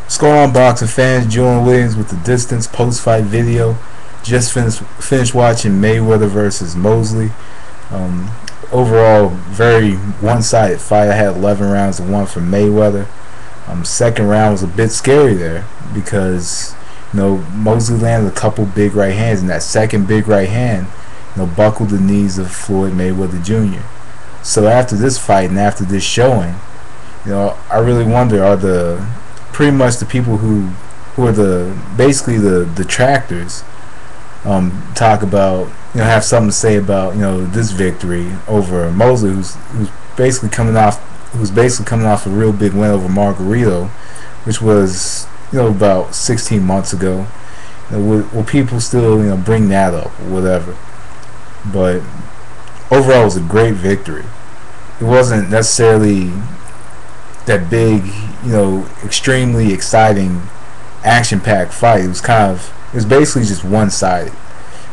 What's going on, boxing fans? Julian Williams with the Distance post-fight video. Just finished watching Mayweather versus Mosley. Um, Overall, very one-sided fight. I had 11 rounds to 1 for Mayweather. Second round was a bit scary there because Mosley landed a couple big right hands, and that second big right hand buckled the knees of Floyd Mayweather Jr. So after this fight and after this showing, I really wonder, are pretty much the people who are basically the detractors talk about, have something to say about this victory over Mosley, who's basically coming off a real big win over Margarito, which was about 16 months ago. Will people still bring that up or whatever? But overall, it was a great victory. It wasn't necessarily that big, extremely exciting, action-packed fight. It was basically just one-sided.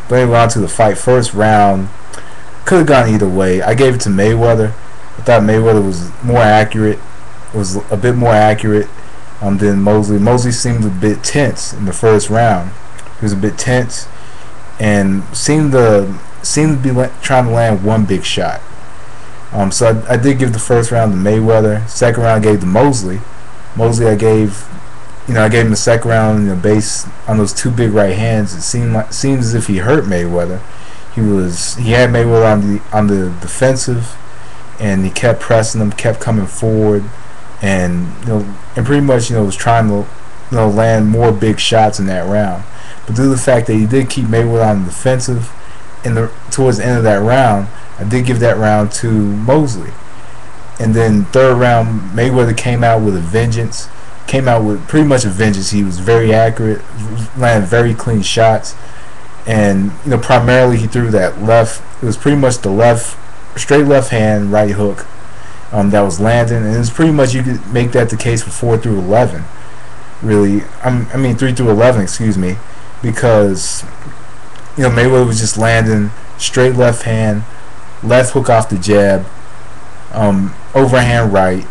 But anyway, on to the fight. First round could have gone either way. I gave it to Mayweather. I thought Mayweather was more accurate. Was a bit more accurate than Mosley. Mosley seemed a bit tense in the first round. He was a bit tense and seemed to be trying to land one big shot. So I did give the first round to Mayweather. Second round I gave to Mosley. I gave him the second round based on those two big right hands. It seemed as if he hurt Mayweather. He had Mayweather on the defensive, and he kept pressing him, kept coming forward, and pretty much was trying to land more big shots in that round. But due to the fact that he did keep Mayweather on the defensive towards the end of that round, I did give that round to Mosley. And then third round, Mayweather came out with a vengeance. Came out with pretty much a vengeance. He was very accurate, landed very clean shots, and primarily he threw that left. It was pretty much the straight left hand right hook that was landing, and it's pretty much, you could make that the case for 4 through 11. Really, I mean 3 through 11, excuse me, because Mayweather was just landing straight left hand, left hook off the jab, overhand right.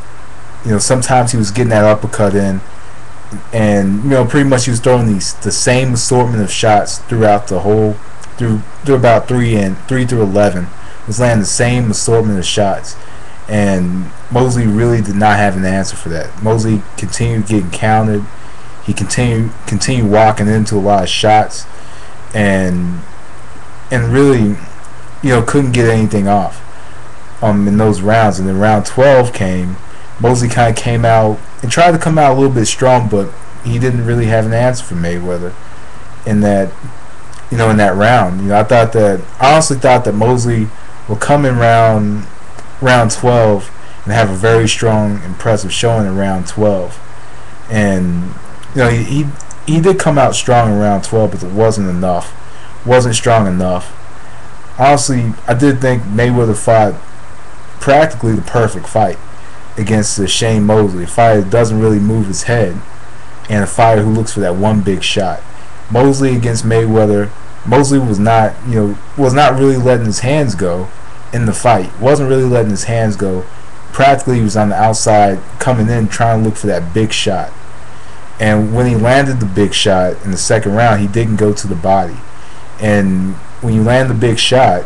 Sometimes he was getting that uppercut in, and pretty much he was throwing the same assortment of shots throughout the whole through about 3 through 11. Was landing the same assortment of shots, and Mosley really did not have an answer for that. Mosley continued getting countered. He continued walking into a lot of shots, and really couldn't get anything off in those rounds. And then round 12 came. Mosley kind of came out and tried to come out a little bit strong, but he didn't really have an answer for Mayweather in that round. I honestly thought that Mosley would come in round 12 and have a very strong, impressive showing in round 12. And he did come out strong in round 12, but it wasn't enough. Wasn't strong enough. Honestly, I did think Mayweather fought practically the perfect fight against Shane Mosley, a fighter that doesn't really move his head, and a fighter who looks for that one big shot. Mosley against Mayweather, Mosley was not really letting his hands go in the fight. Wasn't really letting his hands go. Practically, he was on the outside, coming in, trying to look for that big shot. And when he landed the big shot in the second round, he didn't go to the body. And when you land the big shot,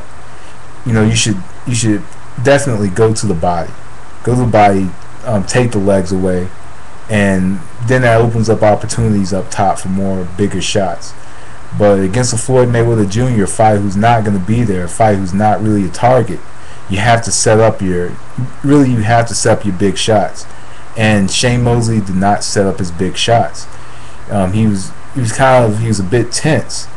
you should definitely go to the body. Go to the body, take the legs away, and then that opens up opportunities up top for more bigger shots. But against a Floyd Mayweather Jr., a fighter who's not going to be there, a fighter who's not really a target, you have to set up your big shots. And Shane Mosley did not set up his big shots. He was a bit tense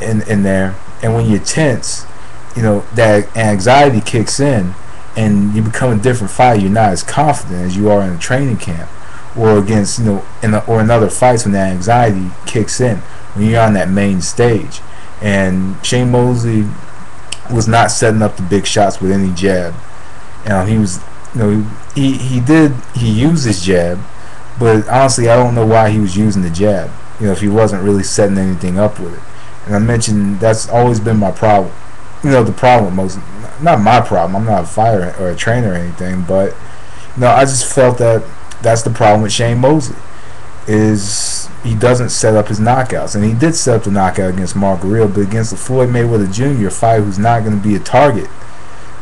in there, and when you're tense, that anxiety kicks in, and you become a different fighter. You're not as confident as you are in a training camp, or against in other fights when that anxiety kicks in when you're on that main stage. And Shane Mosley was not setting up the big shots with any jab. He was, he used his jab, but honestly, I don't know why he was using the jab. If he wasn't really setting anything up with it. And I mentioned that's always been my problem. The problem with Mosley. Not my problem. I'm not a fighter or a trainer or anything, but I just felt that that's the problem with Shane Mosley. is he doesn't set up his knockouts, and he did set up the knockout against Margarito, but against the Floyd Mayweather Jr., a fighter who's not going to be a target,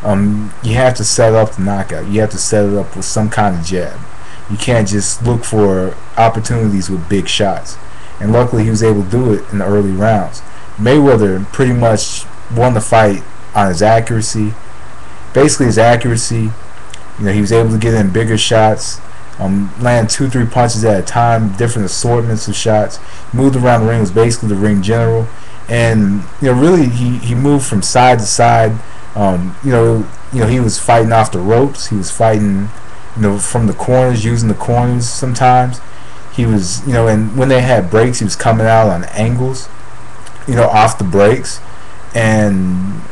you have to set up the knockout. You have to set it up with some kind of jab. You can't just look for opportunities with big shots. And luckily he was able to do it in the early rounds. Mayweather pretty much won the fight on his accuracy. Basically his accuracy. He was able to get in bigger shots, land 2-3 punches at a time, different assortments of shots. He moved around the ring, was basically the ring general. And really he moved from side to side. He was fighting off the ropes. He was fighting from the corners, using the corners sometimes. He was, and when they had breaks, he was coming out on angles, off the breaks. And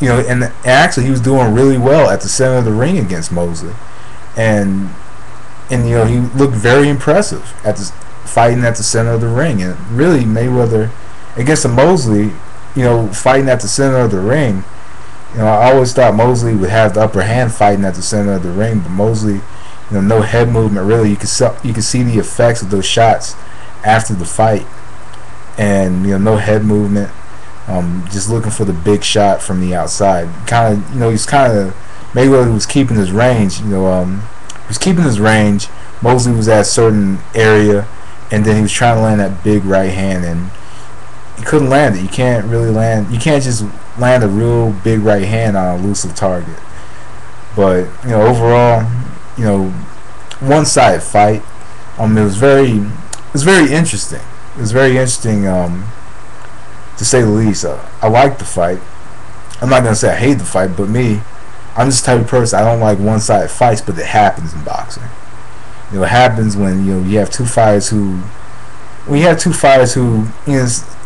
and actually he was doing really well at the center of the ring against Mosley. And he looked very impressive at the fighting at the center of the ring. And really Mayweather against the Mosley, fighting at the center of the ring, I always thought Mosley would have the upper hand fighting at the center of the ring, but Mosley, no head movement really. You could see the effects of those shots after the fight, and no head movement. Just looking for the big shot from the outside. Mayweather was keeping his range. He was keeping his range. Mosley was at a certain area, and then he was trying to land that big right hand, and he couldn't land it. You can't really land. You can't just land a real big right hand on an elusive target. But overall, one-sided fight. It was very interesting. It was very interesting, to say the least. I liked the fight. I'm not gonna say I hate the fight, but I'm just the type of person, I don't like one-sided fights, but it happens in boxing. It happens when you have two fighters who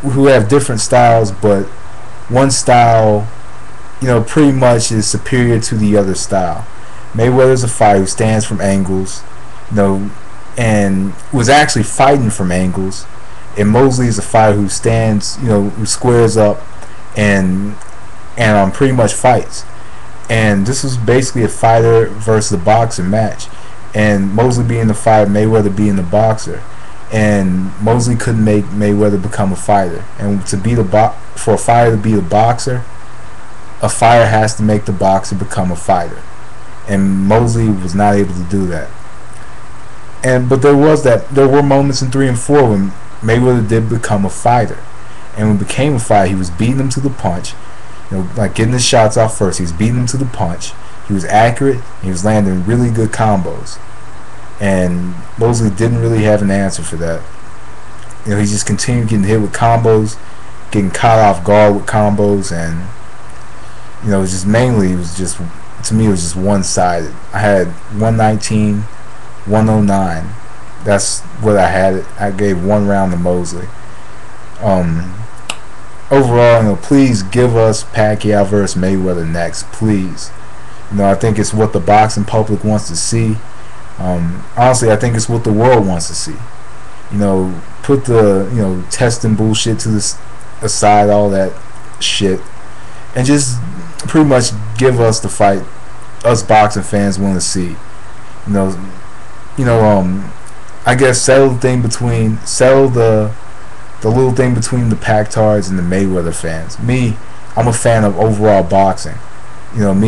who have different styles, but one style, pretty much is superior to the other style. Mayweather's a fighter who stands from angles, and was actually fighting from angles. And Mosley is a fighter who stands, who squares up and pretty much fights. And this was basically a fighter versus a boxer match. And Mosley being the fighter, Mayweather being the boxer. And Mosley couldn't make Mayweather become a fighter. And for a fighter to be a boxer, a fighter has to make the boxer become a fighter. And Mosley was not able to do that. But there were moments in 3 and 4 when Mayweather did become a fighter. And when he became a fighter, he was beating him to the punch, like getting his shots off first. He was beating him to the punch. He was accurate. He was landing really good combos. And Mosley didn't really have an answer for that. He just continued getting hit with combos, getting caught off guard with combos, and it was just to me it was just one-sided. I had 119, 109. That's what I had it. I gave 1 round to Mosley. Overall, please give us Pacquiao versus Mayweather next, please. I think it's what the boxing public wants to see. Honestly, I think it's what the world wants to see. Put the testing bullshit to the aside, all that shit, and just pretty much give us the fight us boxing fans want to see. I guess settle the little thing between the Pac-Tards and the Mayweather fans. I'm a fan of overall boxing. I'm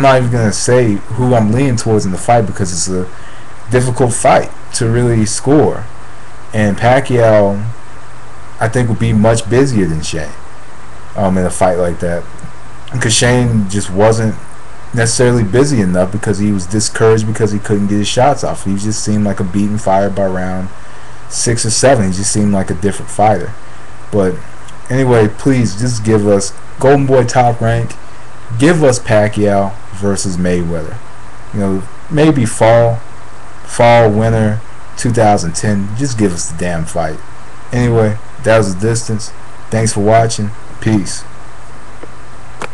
not even gonna say who I'm leaning towards in the fight, because it's a difficult fight to really score. And Pacquiao, I think, would be much busier than Shane in a fight like that, because Shane just wasn't necessarily busy enough, because he was discouraged because he couldn't get his shots off. He just seemed like a beaten fighter by round 6 or 7. He just seemed like a different fighter. But anyway, please just give us Golden Boy Top Rank. Give us Pacquiao versus Mayweather. Maybe fall, winter 2010. Just give us the damn fight. Anyway, that was The Distance. Thanks for watching. Peace.